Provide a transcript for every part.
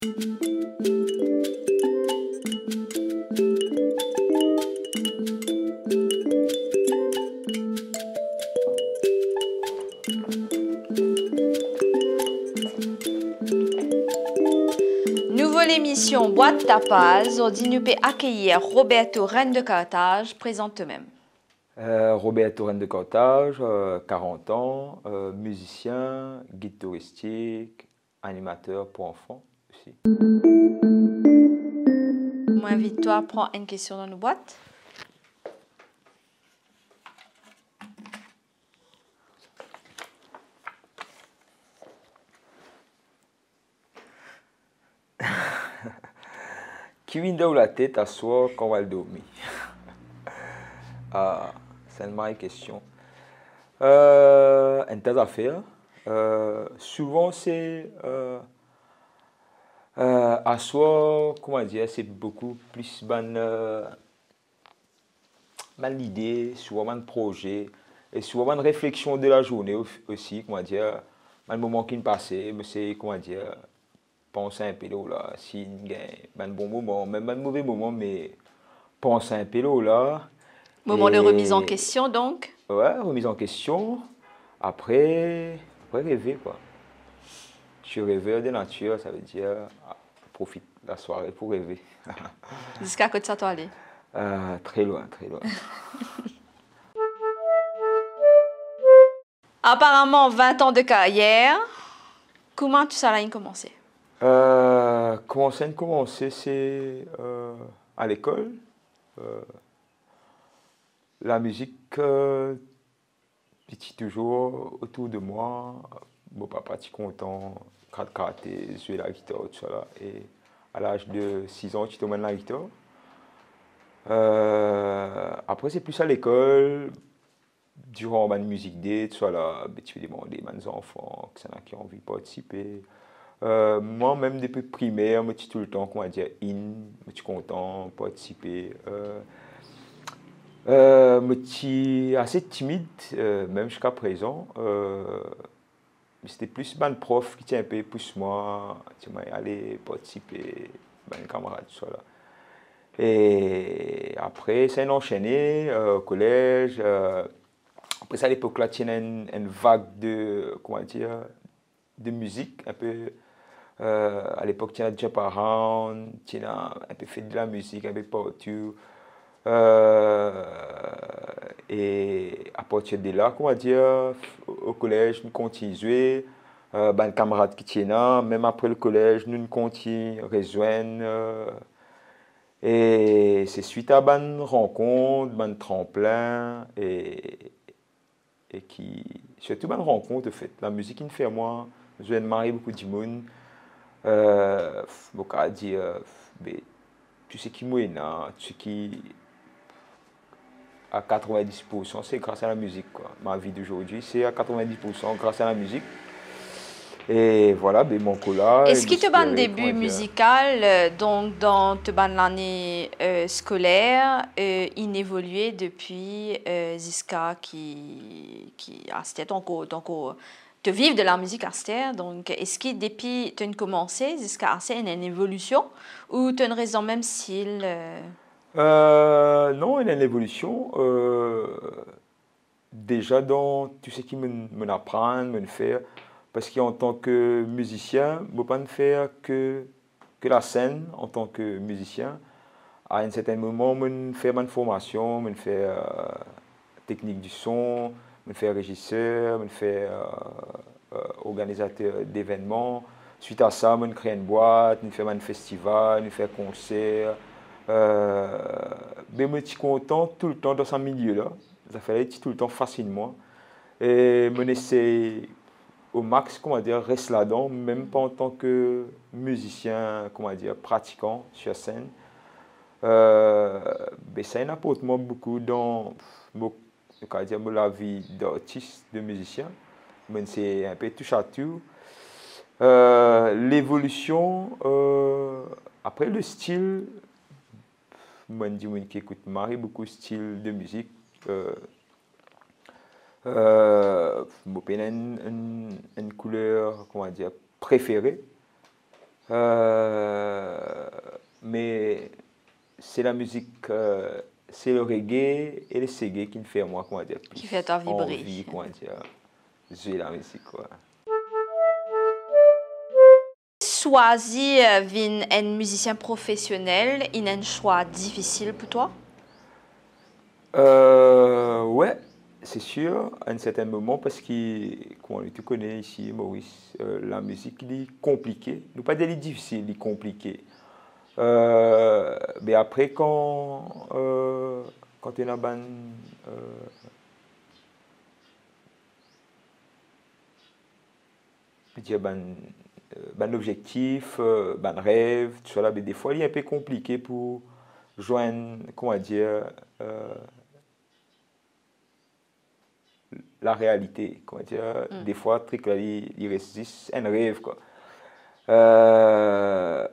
Nouvelle émission Boîte Tapaz, aujourd'hui nous peut accueillir Roberto Reine de Carthage, présente même. Roberto Reine de Carthage, 40 ans, musicien, guide touristique, animateur pour enfants aussi. Moi, invite-toi à prendre une question dans nos boîtes. Qui vient dans la tête à soi quand on va dormir? Ah, c'est une vraie question. Un tas d'affaires. Souvent, c'est à soi, comment dire, c'est beaucoup plus l'idée, souvent un projet, et souvent une réflexion de la journée aussi, comment dire, un moment qui me passait, mais c'est, comment dire, penser un peu là, si un bon moment, même un mauvais moment, mais penser un peu là. Moment de remise en question, donc. Ouais, remise en question. Après rêver, quoi. Je suis rêveur de nature, ça veut dire profite de la soirée pour rêver. Jusqu'à côté de ça, toi, aller. Très loin, très loin. Apparemment, 20 ans de carrière. Comment tout ça a commencé? Commencer, c'est à l'école. La musique, petit toujours autour de moi. Mon papa est content, karaté, jouer la guitare, tout ça là. Et à l'âge de 6 ans, tu te mets la guitare. Après, c'est plus à l'école. Durant ma musique day, tout ça là, tu peux demander à mes enfants qui ont envie de participer. Moi, même depuis primaire, je suis tout le temps, comment dire, je suis content de participer. Je suis assez timide, même jusqu'à présent. C'était plus le prof qui tient un peu plus moi, tu m'as allé participer, mes camarades, tout ça là. Et après, c'est enchaîné au collège. Après ça, à l'époque là, il y a une vague de, comment dire, de musique un peu. À l'époque, tu as Jump Around, tu as un peu fait de la musique un peu partout. Et à partir de là, comment dire, au collège, nous continuons à jouer. Ben, camarades qui tiennent là, même après le collège, nous continuons à rejoindre. Et c'est suite à une rencontre, un tremplin, et qui, surtout une rencontre, en fait. La musique, il me fait moi, je viens de marier beaucoup de monde. Beaucoup à dire, mais, tu sais qui moi, tu sais qui, à 90%, c'est grâce à la musique, quoi. Ma vie d'aujourd'hui, c'est à 90% grâce à la musique. Et voilà, ben, mon collègue. Est-ce que tu as un début musical, donc dans l'année scolaire, il évolué depuis jusqu'à c'était donc te vivre de la musique à donc est-ce que depuis tu as commencé jusqu'à il y a une évolution ou tu as une raison même style Non, il y a une évolution. Déjà dans tout ce qui me apprend, me faire. Parce qu'en tant que musicien, je ne peux pas faire que la scène en tant que musicien. À un certain moment, je fais ma formation, je fais technique du son, je fais régisseur, je fais organisateur d'événements. Suite à ça, je crée une boîte, je fais un festival, je fais un concert. Mais je suis content tout le temps dans ce milieu-là. Ça fait tout le temps facilement. Et je essaie au max, comment dire, reste là-dedans, même pas en tant que musicien, comment dire, pratiquant sur scène. Mais ça apporte moi beaucoup dans la vie d'artiste, de musicien. Mais c'est un peu touche à tout. L'évolution, après le style, moi je dis qui écoute Marie beaucoup de style de musique. Une couleur, comment dire, préférée. c'est la musique, c'est le reggae et le reggae qui me fait moi, comment dire, plus Qui fait ta vibrer. envie, comment dire, jouer la musique, quoi. Choisir un musicien professionnel, il a un choix difficile pour toi? Ouais, c'est sûr, à un certain moment, parce que, comment tu connais ici, Maurice, la musique, elle est compliquée. Ne pas dire elle est difficile, elle est compliquée. Mais après, quand tu es dans ban, dire ban objectif, ban rêve, tout ça là, mais des fois, il est un peu compliqué pour joindre, comment dire, la réalité. Comment dire, des fois, truc là, il reste juste un rêve, quoi.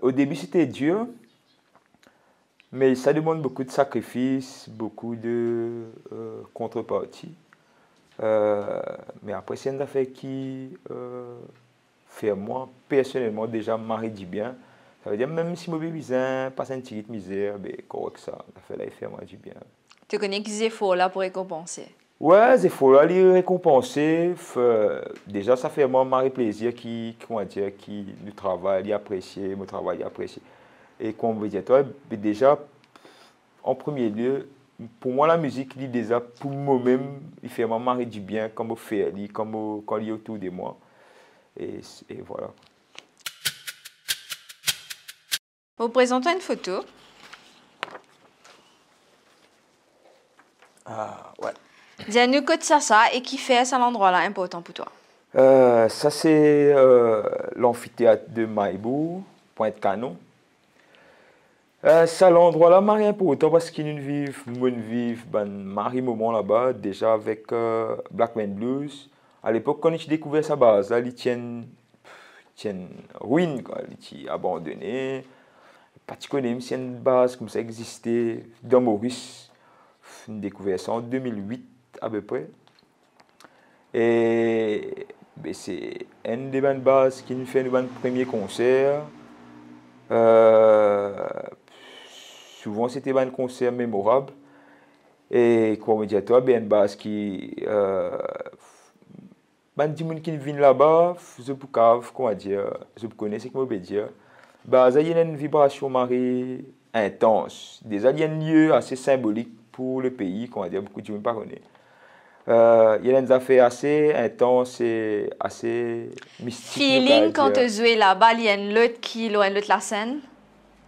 Au début, c'était dur, mais ça demande beaucoup de sacrifices, beaucoup de contrepartie. Mais après, c'est une affaire qui fait moi, personnellement, déjà m'arrête du bien. Ça veut dire, même si mon bébé passe un petit de misère, ben, correct ça, l'affaire là, il fait moi du bien. Tu connais qu'ils efforts là pour récompenser? Ouais, il faut là les récompenser. Déjà, ça fait moi marrer plaisir comment dire, qui du travail, il apprécié, mon travail apprécié. Et comme vous dites, toi, déjà, en premier lieu, pour moi, la musique, il déjà, pour moi-même, il fait moi marrer du bien, comme on fait, quand il est autour de moi. Et voilà. Vous présentez une photo. Ah, ouais. Dis-nous que ça et qui fait à cet endroit-là important pour toi. Ça, c'est l'amphithéâtre de Maïbou, Pointe-Canon. C'est l'endroit là, Marie important parce qu'il vivent ben, Marie moment là-bas, déjà avec Black Man Blues. À l'époque, quand j'ai découvert sa base, là, il tient ruine, quoi. Il tient abandonné. Pas de connais, même si une base comme ça existait dans Maurice. J'ai découvert ça en 2008 à peu près. Et ben, c'est une des bonnes bases qui nous fait un premier concert. Euh, Souvent, c'était un concert mémorable. Et comme je dis, toi, ben, une base qui. Ben, des gens qui viennent là-bas, je peux comment dire, je connais ce que je veux dire. Bah, il y a une vibration marée intense. Déjà, il y a un lieu assez symbolique pour le pays, comment dire, beaucoup de gens ne connaissent. Il y a une affaire assez intense et assez mystique. Feeling quand tu joues là-bas, il y a une lutte qui loin de la scène.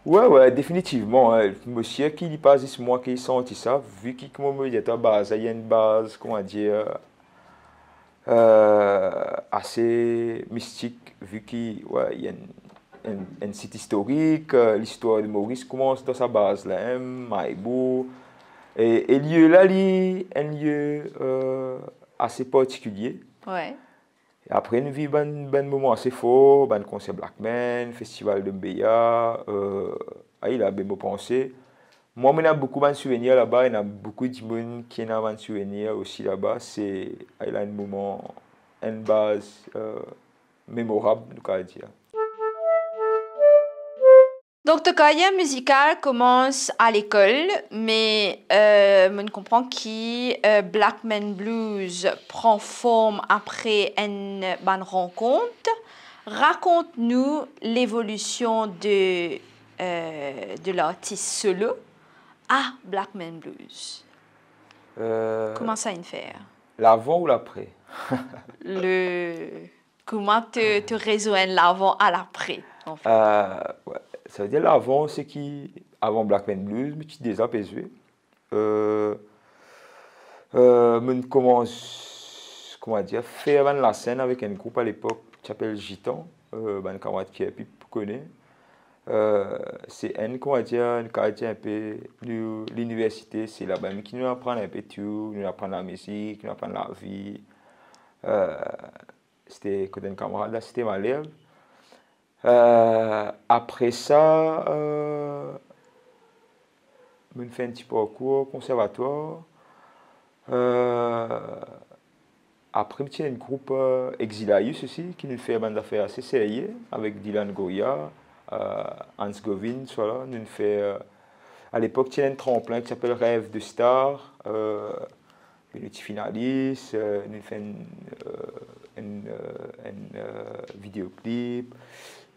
Ouais, ouais, définitivement. Monsieur qui dit pas juste moi qui senti ça, vu qu'il me dit à base, il y a une base, comment dire, assez mystique, vu qu'il ouais, y a un site historique, l'histoire de Maurice commence dans sa base là, hein, Maïbou. Et lieu là, un lieu assez particulier. Ouais. Et après, une vie, ben moment assez fort, ben concert Blackman, festival de Mbeya, il a bien pensé. Moi, il y a beaucoup de souvenirs là-bas, il y a beaucoup de gens qui ont des souvenirs aussi là-bas. Il a un moment, une base mémorable, je peux dire. Donc, ta carrière musicale commence à l'école, mais on comprend que Black Man Blues prend forme après une bonne rencontre. Raconte-nous l'évolution de l'artiste solo à Black Man Blues. Comment ça y faire? L'avant ou l'après? Comment te rejoindre l'avant à l'après, en fait? Ouais. Ça veut dire l'avant, c'est qui, avant Black Man Blues, mais qui déjà joué. On commence, comment dire, faire la scène avec un groupe à l'époque qui s'appelle Gitan, un camarade qui est plus connu. C'est un, comment dire, un quartier un peu de l'université, c'est là-bas qui nous apprend un peu tout, nous apprend la musique, nous apprend la vie. C'était quand un camarade là, c'était ma lèvre. Après ça, on fait un petit parcours au conservatoire. Après, il y a un groupe Exilaïus aussi qui nous fait une affaire assez sérieux avec Dylan Goya, Hans Govin, voilà, nous fait À l'époque, il y a un tremplin qui s'appelle Rêve de Star. Nous finaliste, nous fait un vidéoclip.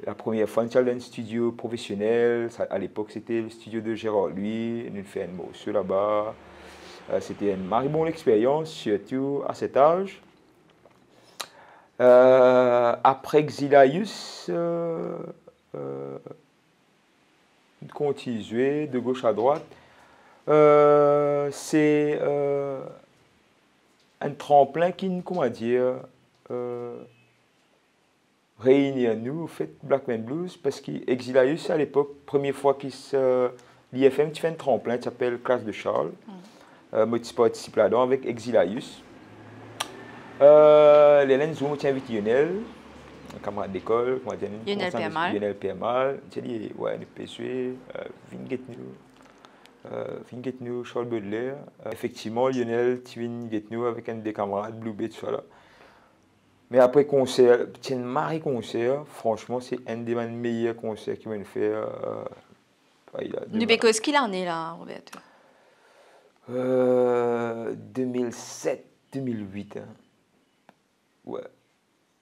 La première fois, nous allons dans un studio professionnel. À l'époque, c'était le studio de Gérard Louis. Nous fait un morceau là-bas. C'était une très bonne expérience, surtout à cet âge. Après Exilius, continuer de gauche à droite. C'est un tremplin qui, comment dire, réunit nous, au fait, Black Man Blues, parce qu'Exilius, à l'époque, première fois qu'il l'IFM, tu fais un tremplin, qui s'appelle Classe de Charles. Moi, tu participes là-dedans avec Exilius. L'Hélène Zoom, tu invites Lionel, un camarade d'école, Lionel Piermal. Lionel Piermal, tu dis, ouais, nous peut jouer, viens nous, Charles Baudelaire. Effectivement, Lionel, tu viens nous avec un des camarades, Blue Beat, voilà. Mais après concert, c'est un mari concert, franchement, c'est un des meilleurs concerts qu'il m'a fait. Nous bécos qu'il en est là, Roberto? 2007, 2008. Hein. Ouais.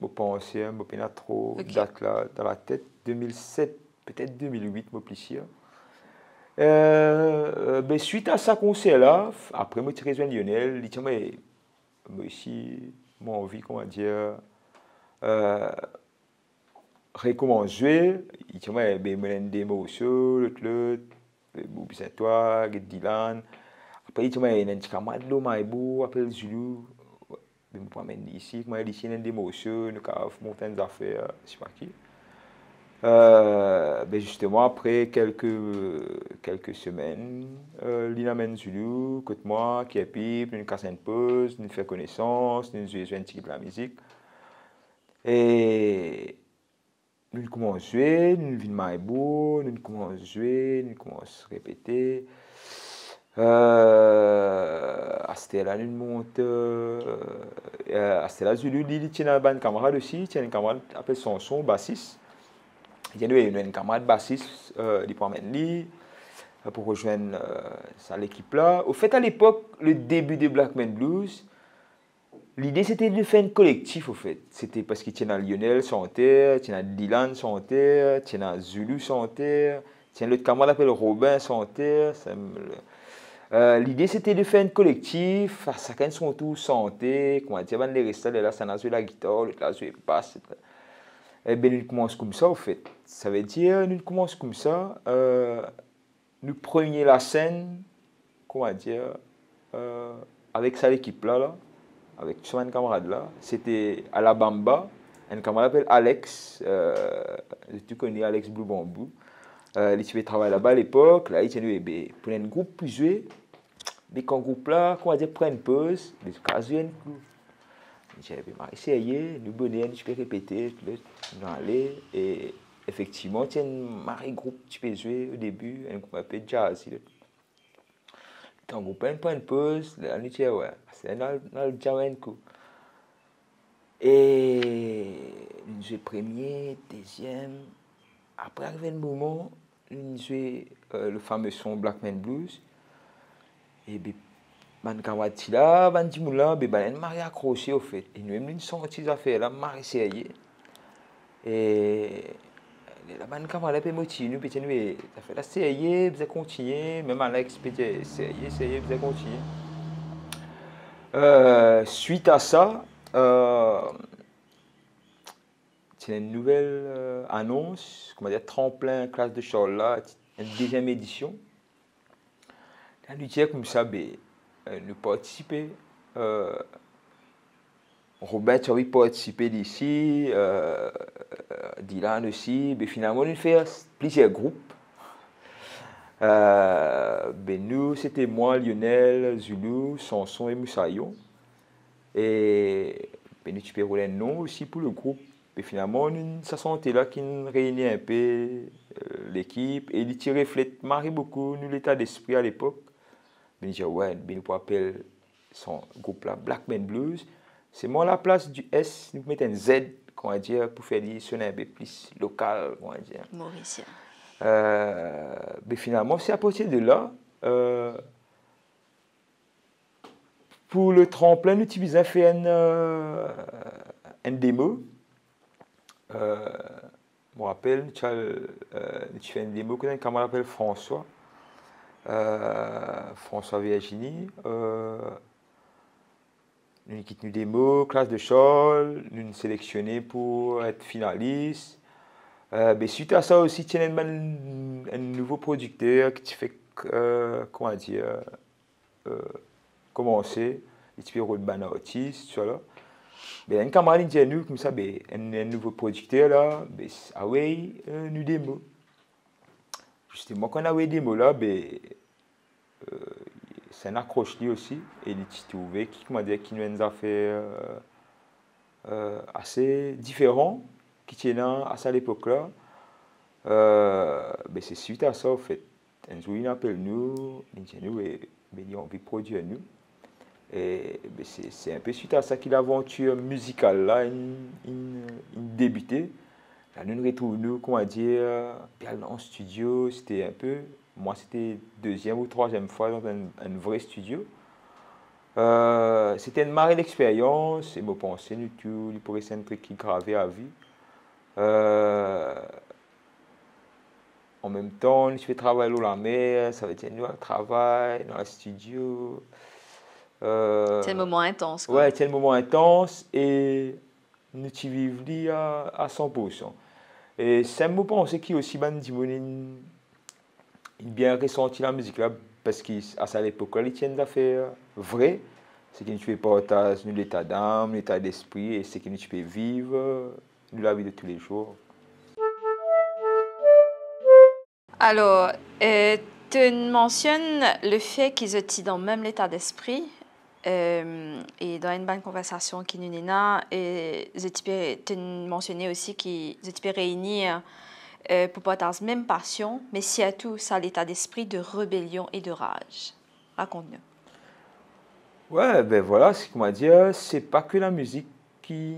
Je pense, je n'ai pas trop de date là dans la tête. 2007, peut-être 2008, je suis ben, suite à ce concert-là, après, je suis rejoint Lionel. Il dit, moi aussi, moi envie, comment dire, recommencer. Il dit, ben, je suis des morceaux, l'autre, Bobby Saint-Toi, Dylan. Après, il dit, il y a un petit camarade de Maïbou, appelle Zulu. Je me promène ici, moi, ici, il y a des morceaux, nous avons monté des affaires, je ne sais pas qui. Ben justement, après quelques semaines, l'Inamen Zulu, côté moi, qui est pipe, nous casse une pause, nous fait connaissance, nous jouons un petit peu de la musique. Et nous commençons à jouer, nous venons de Maïbou, nous commençons à jouer, nous commençons à répéter. À Stella, nous montons. À Stella Zulu, il y a un camarade aussi, il y a un camarade qui appelle Sanson, bassiste. Il y a une camarade bassiste qui promène lui pour rejoindre l'équipe là. Au fait, à l'époque, le début de Black Man Blues, l'idée c'était de faire un collectif au fait. C'était parce qu'il y a Lionel chanteur, il y a Dylan chanteur, il y a Zulu chanteur, il y a l'autre camarade appelé Robin chanteur. L'idée c'était de faire un collectif, chacun son tour chanter, comment dire, les restants là, ça a joué la guitare, l'autre a joué la basse. Eh bien, nous commençons comme ça, au fait. Ça veut dire, nous commençons comme ça. Nous prenions la scène, comment dire, avec cette équipe-là, avec ce camarade-là. C'était à la Bamba, un camarade appelé Alex. Tu connais Alex Blue Bamboo. Il travaillait là-bas à l'époque. Là, il était pour un groupe plus joué. Mais quand le groupe-là, comment dire, prend une pause, il a joué un coup. J'avais essayé, nous bonner, tu peux répéter, nous aller. Et effectivement, tu as un groupe, tu peux jouer au début, un groupe appelé jazz. Quand le groupe prend une pause, là, nous disons, ouais, c'est dans le jazz un coup. Et nous jouons premier, deuxième. Après, arrivé un moment, nous jouons le fameux son Black Man Blues. Et bien, ban camarade là, ban dimoula, ben ban mari accroché au fait. Et nous même une sortie affaire là, mari sérieux. Et la ban camarade peut motiver nous, peut-être nous ça fait la sérieux, vous continuer, même Alex peut-être sérieux, vous continuer. Suite à ça, c'est une nouvelle annonce, comment dire, tremplin classe de Charles là, une deuxième édition. Là, nous disons comme ça, ben nous participer. Robert a participé d'ici, Dylan aussi. Mais finalement, nous faisons plusieurs groupes. Ben nous, c'était moi, Lionel, Zulu, Sanson et Moussaillon. Et ben, nous avons rouler un nom aussi pour le groupe. Et finalement, ça sentait là qui réunit un peu l'équipe. Et il reflète beaucoup l'état d'esprit à l'époque. Ben, je dis, ouais, ben, nous appeler son groupe là, Black Man Blues. C'est moi la place du S, nous mettons un Z, comment dire, pour faire des sons un peu plus local, comment dire. Mauricien. Mais finalement, c'est à partir de là, pour le tremplin, nous utilisons fait une démo. Je me rappelle, tu fais une démo que un camarade appelle François. François Virginie. Nous quittons une démo, classe de chol, nous sélectionnés pour être finaliste. Mais suite à ça aussi, tu as un nouveau producteur qui te fait, comment dire, commencer, il te fait rôle de artiste, tu vois là. Mais un camarade dit à nous, comme ça, un nouveau producteur là, ah oui, nous démo. Justement, quand on a eu des mots là, c'est un accroche lui aussi, et il est trouvé qui m'a dit qu'il nous a fait assez différents, qui tiennent à ça à l'époque là. C'est suite à ça, en fait. Un jour, il appelle nous, il dit nous, et il a envie de produire nous. Et c'est un peu suite à ça que l'aventure musicale là, il débuté. Là, nous nous retrouvons, comment dire, en studio, c'était un peu, moi c'était deuxième ou troisième fois dans un vrai studio. C'était une marée d'expérience, et je pensais que il pourrait être un truc qui gravait à vie. En même temps, je fais travailler à la mer, ça veut dire un travail dans le studio. C'est un moment intense, quoi. Ouais, c'est un moment intense et nous y vivons à 100%. Et c'est un moment qui aussi il bien ressenti la musique là, parce qu'à cette époque-là, il tient des affaires vraies. C'est que tu peux partager l'état d'âme, l'état d'esprit, et c'est que tu peux vivre la vie de tous les jours. Alors, tu mentionnes le fait qu'ils étaient dans le même état d'esprit. Et dans une bonne conversation qui nous est et tu mentionné aussi qu'ils étaient réunis pour partager la même passion, mais surtout ça l'état d'esprit de rébellion et de rage. Raconte-nous. Ouais, voilà, c'est pas que la musique qui,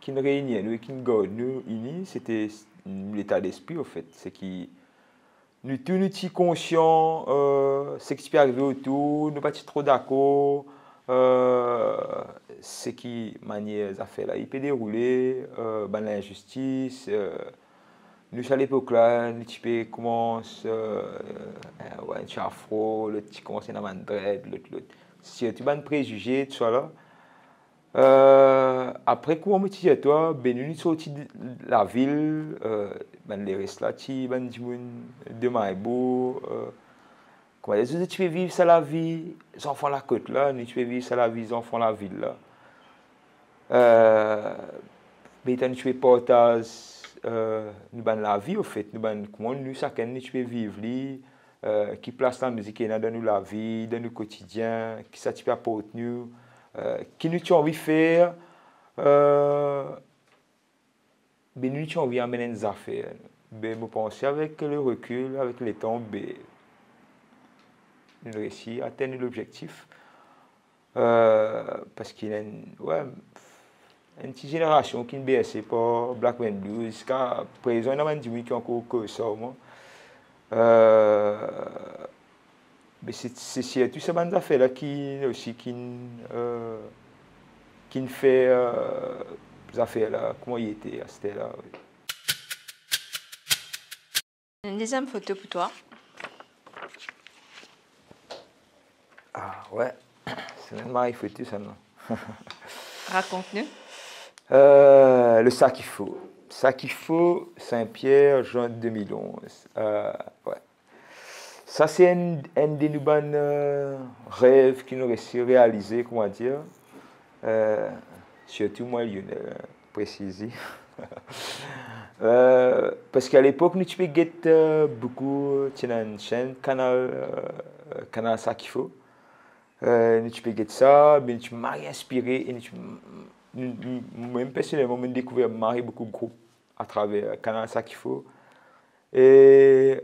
qui nous réunit, nous, qui nous garde nous unis, c'était l'état d'esprit, au fait. C'est qui nous tous nous sommes conscients, ce qui peut arriver autour, nous ne sommes pas trop d'accord, ce qui manière affaires là, il peut dérouler, l'injustice. Nous à l'époque là, nous tu commence, ouais, tu afro, l'autre tu commences à mandred, l'autre. Si tu as un préjugé, tu vois là. Après, comment me dis toi, nous sortis de la ville, les restes là, de Maïbo, comment dire, tu peux vivre ça la vie, les enfants la côte là, tu peux vivre ça la vie, les enfants la ville là. Tu peux partager la vie, au fait, comment nous, chacun, tu peux vivre, qui place la musique dans nous la vie, dans nous quotidien, qui ça tu peux apporter nous. Qui nous avons envie de faire, nous avons envie d'amener des affaires. Je pense avec le recul, avec le temps, nous réussissons à atteindre l'objectif. Parce qu'il y a une petite génération qui ne baisse pas Black Man Blues. Jusqu'à présent, il y a des gens qui ont encore que ça. C'est surtout ces bandes d'affaires qui me fait les affaires là, comment il était à cette là. Oui. Une deuxième photo pour toi. Ah ouais, c'est une marée photo ça non. Raconte-nous. Le sac qu'il faut. Sac qu'il faut, Saint-Pierre, juin 2011. Ouais. Ça, c'est un des nos rêves qui nous réussi à réaliser, comment dire. Surtout moi, Lionel, préciser. Parce qu'à l'époque, nous tu peux get beaucoup, tu as une chaîne, canal ça qu'il faut. Nous tu peux get ça, mais tu m'as inspiré et même personnellement, j'ai découvert beaucoup de groupes à travers canal ça qu'il faut. Et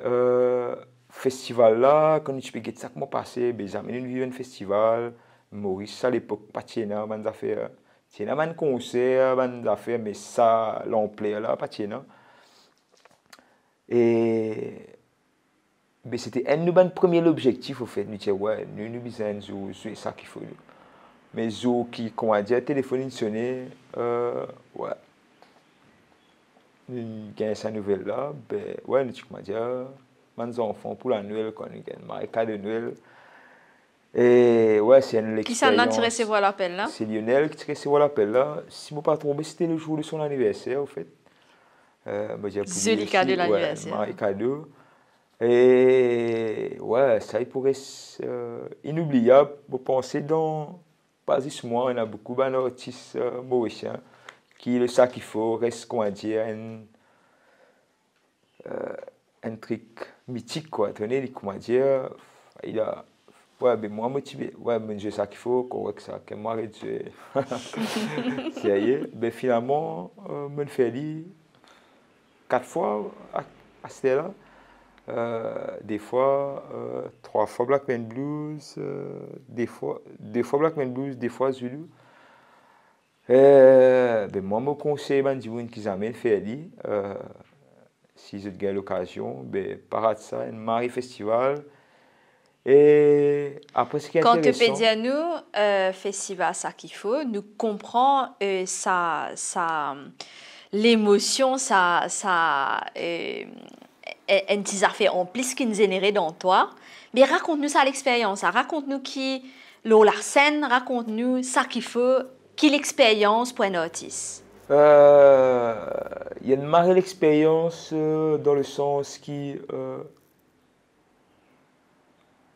festival là, quand tu peux get ça, comment passer, ben jamais nous vivons un festival. Maurice à l'époque, pas tiena, man affaires. Tiena man concert, man affaires, mais ça l'ampleur là, pas tiena. Et ben, c'était un de nos premiers objectifs, au fait. Nous disions, ouais, nous besoin de jouer ça qu'il faut. Mais zo qui, comment dire, téléphone sonné, ouais, nous gagnons sa nouvelle là, ben, ouais, nous, comment dire, mes enfants pour la Noël, quand nous gagnons un cadeau de Noël. Et ouais, c'est une Qui s'en a tiré expérience. recevoir l'appel là? C'est Lionel qui tire recevoir l'appel là. Si je ne me pas trompé, c'était le jour de son anniversaire, au fait. Joli cadeau de l'anniversaire. Ouais, cadeau. Et ouais, ça, il pourrait être inoubliable. Vous pensez dans, pas juste moi, il y a beaucoup d'artistes mauriciens qui le ça qu'il faut, reste, comment dire, un truc mythique, quoi. Tenez, comment dire, il a, ouais, ben moi motivé, ouais, ben je sais ça qu'il faut, correct ça, que moi, je, c'est ben finalement, me fait dit 4 fois à ce là. Des fois, 3 fois Black Man Blues, des fois 2 fois Black Man Blues, des fois Zulu. Ben moi, je conseille à gens qui amènent faire si vous avez l'occasion, ben parade ça, un Marie Festival. Et après, ce qui est quand intéressant... Quand tu peux dire nous, festival ça qu'il faut, nous comprenons l'émotion, une petite affaire en plus qui nous génère dans toi. Mais raconte-nous ça l'expérience, raconte-nous qui la scène, raconte-nous ça qu'il faut, qui l'expérience pour un artiste. Il y a une marée d'expérience dans le sens qui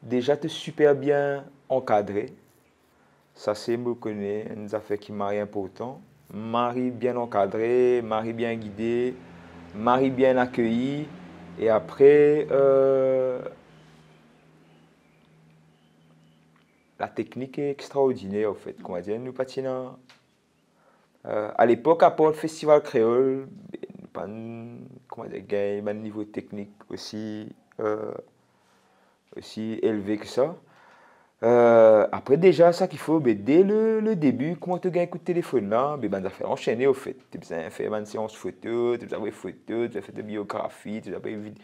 déjà te super bien encadré. Ça c'est me connaît une affaire qui m'est important. Marie bien encadré, Marie bien guidé, Marie bien accueilli. Et après, la technique est extraordinaire, en fait. Comment dire, nous patinons. À l'époque, à part le festival créole, pas comment dire, un niveau technique aussi, aussi élevé que ça. Après, déjà, ça qu'il faut, dès le début, comment tu gagnes un coup de téléphone là, ben, faire enchaîner, au fait. Tu as faire une séance photo, tu as fait photos, tu as fait des biographies, tu as fait il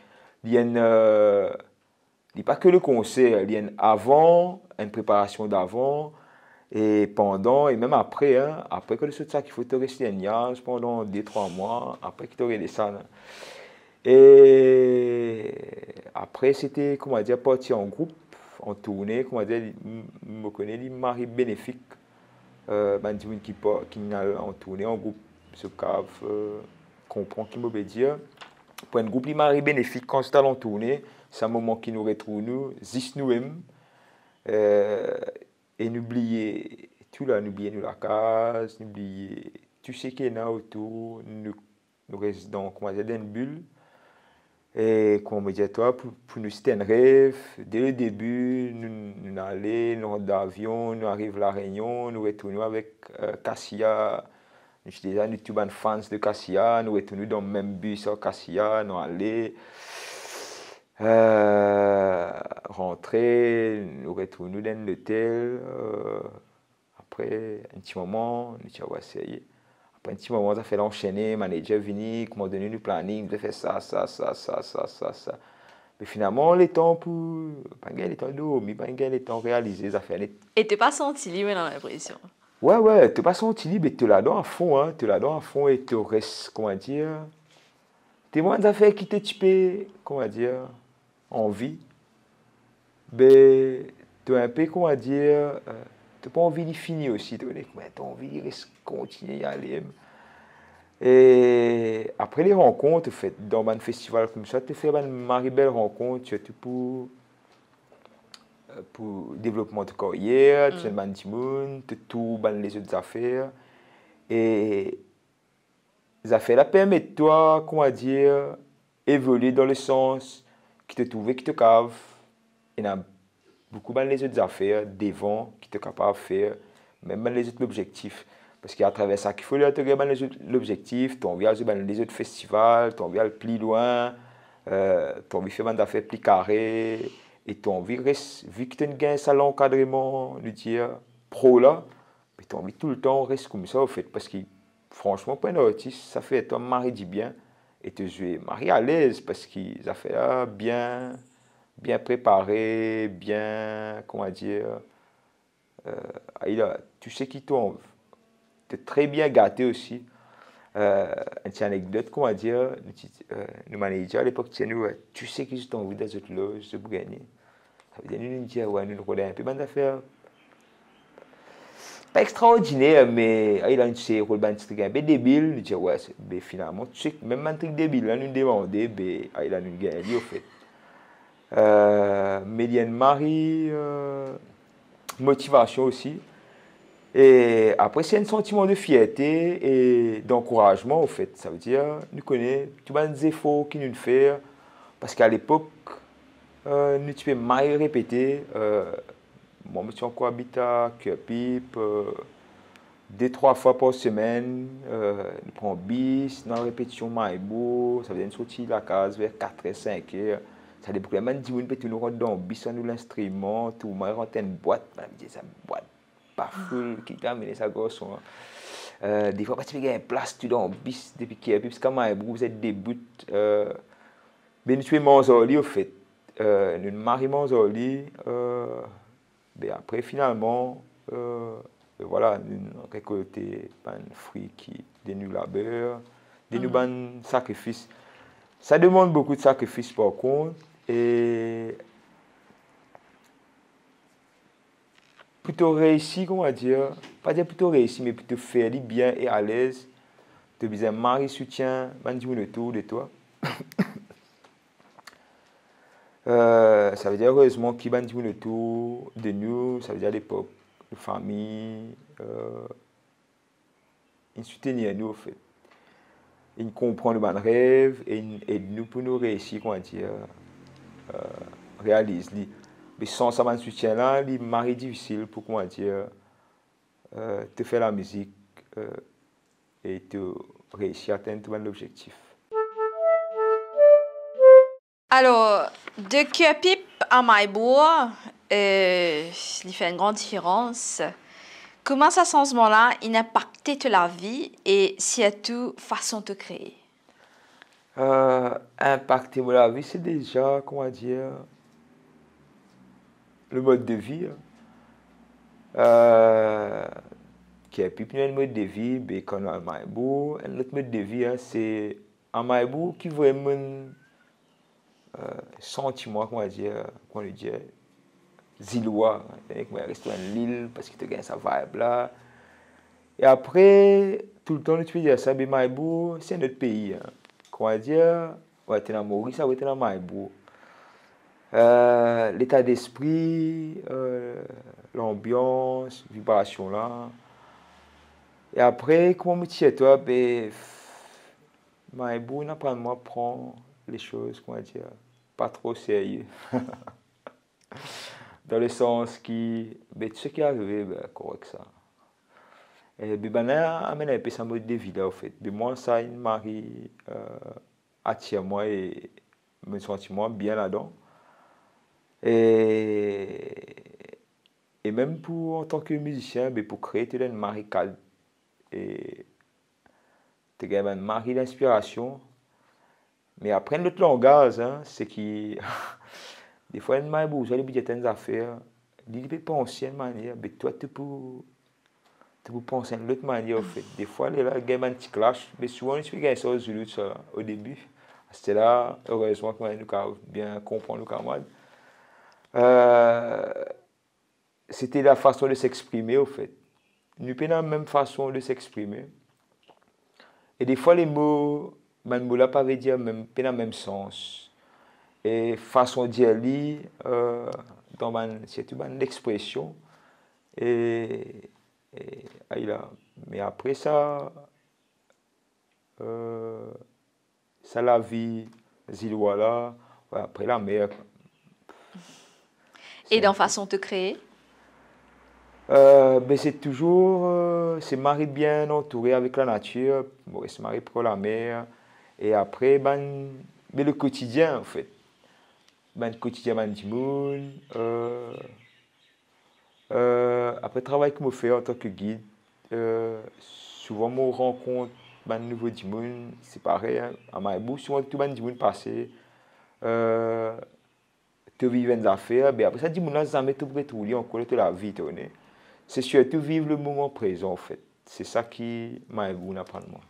n'y a pas que le concert, il y a avant, une préparation d'avant, et pendant, et même après, hein, après que le ça qu'il faut te rester un an pendant 2-3 mois, après qu'il t'aurait des salles. Et après, c'était, comment dire, partir en groupe, en tournée, comment dire, je me connais, les maris bénéfiques, qui en tournée en groupe, ce cave, comprend qui me dire. Pour un groupe de maris bénéfiques, quand c'est en tournée, c'est un moment qui nous retrouve, nous, zis nous-mêmes, et n'oubliez tout là, n'oubliez nous la case, n'oubliez tout ce qui est là autour, nous restons dans, comment dire, dans une bulle. Et comme me dit toi, pour nous c'était un rêve, dès le début, nous allons, nous rentrons d'avion, nous arrivons à La Réunion, nous retournons avec Cassia. Nous sommes déjà nous fans de Cassia, nous retournons dans le même bus à Cassia, nous allons rentrer, nous retournons dans l'hôtel. Après un petit moment, nous disons, ouais, ça y est. Après un petit moment, ça fait l'enchaîner, manager venu, comment donner le planning, de faire ça. Mais finalement, les temps pour. Pas les temps dormir, pas les temps réalisés, ça fait. Et tu n'es pas senti libre dans l'impression? Ouais, tu n'es pas senti libre, mais tu l'as dans à fond, hein. Tu l'as dans à fond et tu restes, comment dire. T'es moins d'affaires qui te typent, comment dire, en vie. Mais tu as un peu, comment dire. Tu n'as pas envie de finir aussi, tu as envie de continuer à aller. Et après les rencontres, fait, dans un festival comme ça, tu fais une belle rencontre, surtout pour développement de carrière, tu as un petit monde, tu tout les autres affaires. Et les affaires là permettent toi, comment dire, évoluer dans le sens qui te trouve, qui te cave. Il y a beaucoup les autres affaires devant qui te capable de faire, même les autres objectifs. Parce qu'à travers ça qu'il faut regarder l'objectif, tu as envie d'aller les autres festivals, tu as envie d'aller plus loin, tu as envie de faire des affaires plus carrées, et tu as envie, vu que tu as un salon encadrement, de dire pro là, tu as envie tout le temps rester comme ça, au fait, parce que franchement, pour un artiste, ça fait un mari du bien, et te jouer mari à l'aise parce qu'ils ont fait bien, bien préparé, bien, comment dire, tu sais qui tombe. Tu es très bien gâté aussi. Une petite anecdote, comment dire, nous manager à l'époque, tu sais qu'ils sont envie dans cette loge de gagner. Ça veut dire, nous disons, ouais, nous regardons un peu, bonne affaire. Pas extraordinaire, mais il a une série de trucs un peu débile. Nous disons, ouais, mais finalement, tu sais, même un truc débile, là, nous demandons, il a une gagné, au fait. Médiane Marie, motivation aussi. Et après, c'est un sentiment de fierté et d'encouragement, au fait. Ça veut dire, nous connaissons tous les efforts qu'il nous fait. Parce qu'à l'époque, nous tu peux mal répéter. Moi, je suis encore habité à Cœur-Pipe, 2-3 fois par semaine. Nous prenons bis, dans la répétition Maïbo. Ça veut dire une sortie de la case vers 4h, 5h. Ça dépend vraiment de 10 minutes, nous rentrons dans le bis, nous l'instrument, tout le monde rentre une boîte. Madame dit, ça boîte. Pas full, qui t'a amené sa gosse. Des fois, tu fais une place, tu dans bis depuis qu'il y a plus comme vous êtes début. Mais nous tuons Manzoli, au fait. Nous marions Manzoli. Mais après, finalement, voilà, nous récolté un fruit qui dénue labeur, dénue un sacrifice. Ça demande beaucoup de sacrifices par contre. Et plutôt réussi, comment dire, pas dire plutôt réussi, mais plutôt faire bien et à l'aise. Tu as mari soutien, man le tour de toi. Ça veut dire heureusement qu'il va le tour de nous, ça veut dire l'époque, de famille, il soutient nous en fait. Il comprend le bon rêve et il aide nous pour nous réussir, comment dire, réaliser. Mais sans ça, soutien là, il est difficile pour, comment dire, te faire la musique et te réussir à atteindre ton objectif. Alors, de Cœur-Pipe à Maïbourg, il fait une grande différence. Comment ça, à ce moment-là, il a impacté toute la vie et surtout, façon de créer? Impacter la vie, c'est déjà, comment dire, le mode de vie. Qui est plus un mode de vie, mais quand on a Maïbourg, un autre mode de vie, c'est à Maïbourg qui vraiment sentiment, comment dire, comment le dire, zillois, reste en l'île parce que tu gagnes sa vibe là. Et après, tout le temps, tu peux dire ça, mais Maïbourg, c'est un autre pays. Comment dire, ouais, tu es dans Maurice, ça va être dans Maïbourg. L'état d'esprit, l'ambiance, vibration là. Et après, comment me dis toi, ben, Maïbourg, moi prend les choses, comment dire, pas trop sérieux. Dans le sens qui, ben, ce qui est arrivé, ben, correct ça. Et ben, amène un peu ça mode de vie là, en fait. Ben, moi, ça, une mari attire moi et me sentiment bien là-dedans. Et même pour, en tant que musicien, ben, pour créer, tu as une mari calme. Et tu as une mari d'inspiration. Mais après, notre langage, hein, c'est qui. Des fois, une mari, vous allez dire des affaires. Il peut penser d'une manière, mais toi, tu peux penser d'une autre manière, en fait. Des fois, il y a un petit clash. Mais souvent, il y a ça au début. C'était là, heureusement, qu'on a bien comprendre le camarade. C'était la façon de s'exprimer, au fait. Nous avons la même façon de s'exprimer. Et des fois, les mots, ne veulent pas dire même, pas dans le même sens. Et façon de dire, c'est une expression. Mais après ça, ça la vie, zillois là, ouais, après la mer. Et dans façon de créer? Ben c'est toujours, c'est marié bien entouré avec la nature, bon, c'est marié pour la mer. Et après, mais le quotidien en fait. Le quotidien, du monde. Après le travail que je fais en tant que guide, souvent je rencontre ban nouveau dimoun, c'est pareil, hein, à Maïbou, souvent tout ban dimoun passé, te vivre des affaires, ben après ça, dimoun là, jamais tout retrouver encore de la vie, c'est surtout vivre le moment présent, en fait. C'est ça qui Maïbou n'apprend moi.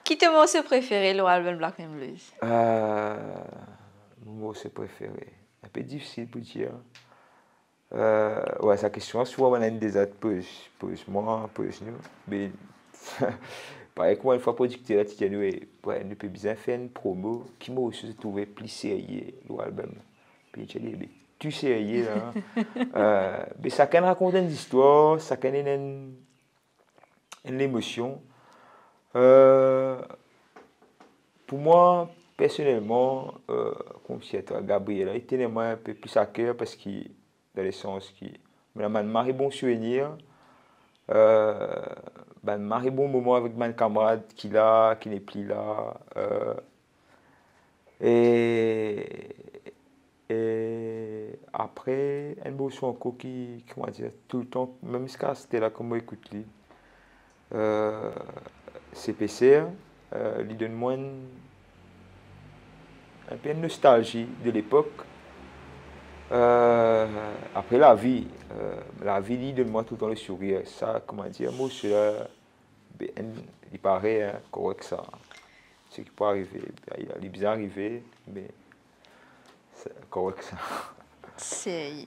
Qui te morceau préféré, l'album Black and Blues? Mon morceau préféré. Un peu difficile pour dire. Ouais, sa question, souvent on a des autres pose-moi, pose-nous. Mais, par exemple, une fois producteur, tu dis, ouais, ne peut bien faire une promo qui m'a aussi trouvé plus sérieux, l'album. Puis tu dis, tu sérieux, là. Mais ça can raconte une histoire, ça can une émotion. Pour moi, personnellement, comme si toi, Gabriel, il tenait moi un peu plus à cœur parce qu'il, dans le sens qui, mais là, un bon souvenir, un bon moment avec mon camarade qui là, qui n'est plus là, et, et après, un beau son encore qui, comment dire, tout le temps, même jusqu'à c'était là comme moi écoute lui, CPCR, lui donne moins un peu de nostalgie de l'époque. Après la vie dit donne-moi tout le temps le sourire. Ça, comment dire, moi, il paraît hein, correct ça. Ce qui peut arriver, il est bien arrivé, mais c'est correct ça. C'est...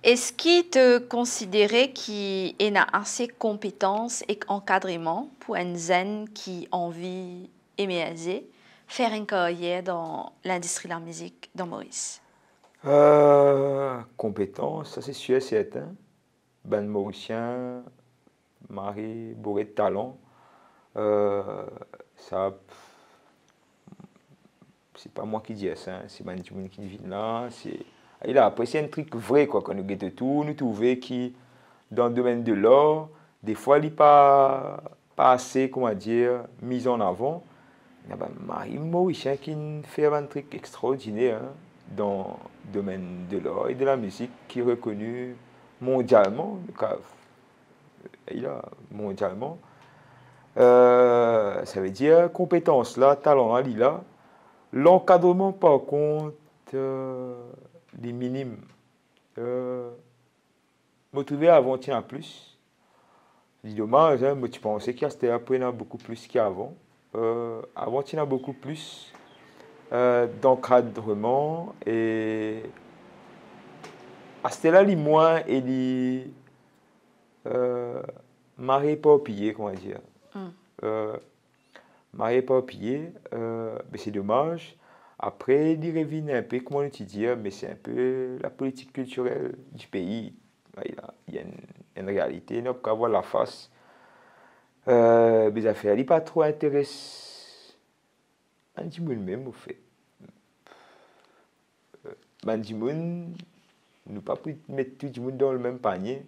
Est-ce qu'il te considérait qu'il a assez de compétences et encadrement pour un zen qui a envie d'émerger, faire une carrière dans l'industrie de la musique dans Maurice? Compétences, ça c'est sûr, c'est certain. Ben Mauricien, Marie, bourré de talent. Ça, c'est pas moi qui dis ça, hein. C'est Manjimoun qui vit là. Il a apprécié un truc vrai, quoi, quand nous guettons tout, nous trouvons qui, dans le domaine de l'art, des fois, il n'est pas assez, comment dire, mis en avant. Il y a Marie Mauricien qui fait un truc extraordinaire hein, dans le domaine de l'art et de la musique, qui est reconnu mondialement. Il a mondialement. Ça veut dire compétence là, talent là, il a. L'encadrement, par contre, les minimes. Me trouver avant, tiens, plus. C'est dommage, hein, mais tu pensais qu'il y a c'était après beaucoup plus qu'avant. Avant, il y a beaucoup plus d'encadrement et à ce là, les moins et les marées pas pillé, comment dire. Marées pas pillé, mais c'est dommage. Après, il revient un peu, comment tu dis, mais c'est un peu la politique culturelle du pays. Il y a une réalité, il n'y a qu'à voir la face. Les affaires, il pas trop intéressant. Mandimoun même, au fait. Mandimoun, nous pas pu mettre tout le monde dans le même panier.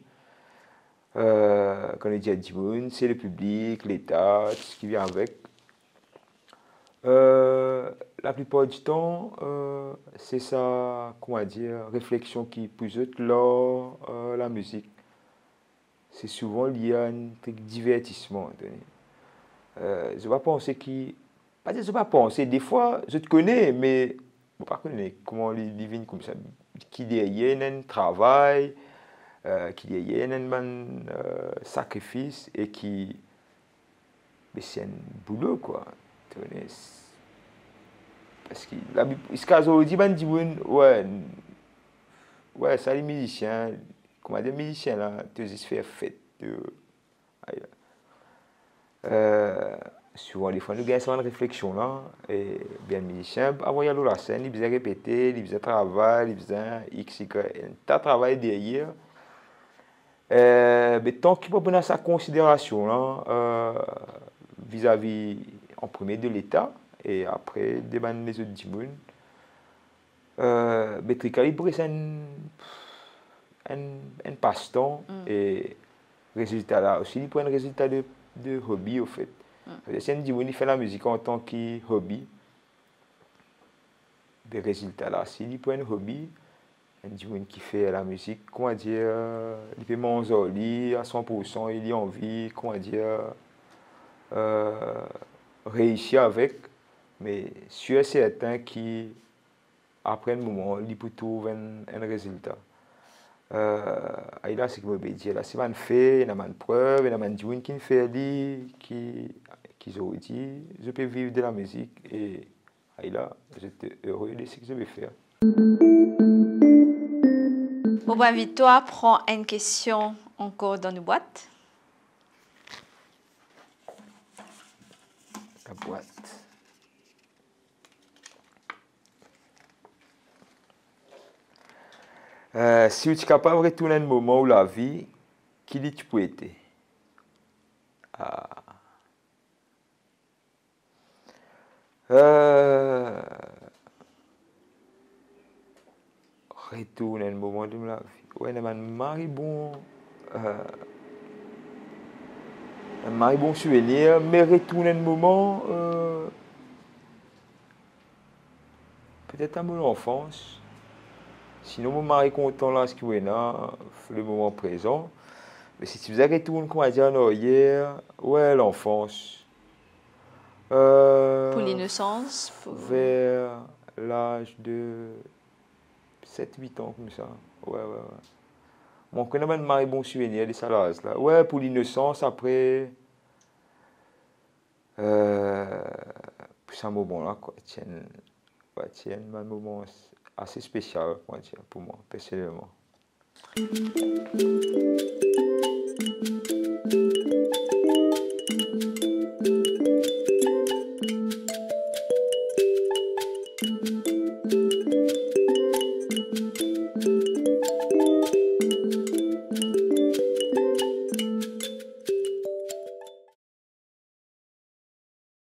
Quand on dit Mandimoun, c'est le public, l'État, tout ce qui vient avec. La plupart du temps, c'est ça, comment dire, réflexion qui pousse l'art, la musique. C'est souvent lié à un truc divertissement. Je ne vais pas penser qui. Pas dire je ne vais pas penser. Des fois, je te connais, mais je ne pas connais comment les divines comme ça. Qui derrière un travail, qui derrière un sacrifice et qui. Mais c'est un boulot, quoi. Tu connais. Parce que ce cas aujourd'hui, ouais, ça les musiciens, comment dire, musiciens là, tu se faire fête. Souvent, les fois, nous avons une réflexion là, et bien musicien, avant il y a la scène, il faisait répéter, il faisait travail, il faisait X, Y, un travail derrière. Mais tant qu'il ne peut pas prendre sa considération là, vis-à-vis en premier de l'État, et après, devant les autres dimoun, mais très calibré, c'est un passe-temps, et résultat là aussi, il prend un résultat de hobby, au fait. C'est un dimoun, il fait la musique en tant que hobby. Le résultat là, s'il prend un hobby, un jour qui fait la musique, comment dire, il peut manger à 100%, il a envie, comment dire, réussir avec, mais sûr et certain qu'après un moment, il peut trouver un résultat. Et là, c'est que je veux dire, là, c'est un fait, il y a une preuve, il y a un jour qui fait qui ont dit, je peux vivre de la musique et là, j'étais heureux de ce que je vais faire. Bon, ben, Victoire, prends une question encore dans nos boîtes. La boîte. Si tu es capable de retourner un moment où la vie, qui dit tu peux être? Retourner un moment de la vie. Ouais, un bon souvenir, mais retourner un moment, peut-être à mon enfance. Sinon, mon mari content là, ce qu'il est là, le moment présent. Mais si tu faisais retourner, comment dire, en arrière, ouais, l'enfance. Pour l'innocence. Vers l'âge de 7-8 ans, comme ça. Ouais. Bon, on a un bon souvenir de ça là. Ouais, pour l'innocence, après. Pour ce moment-là, quoi. Tiens, un moment assez spécial, pour moi, personnellement.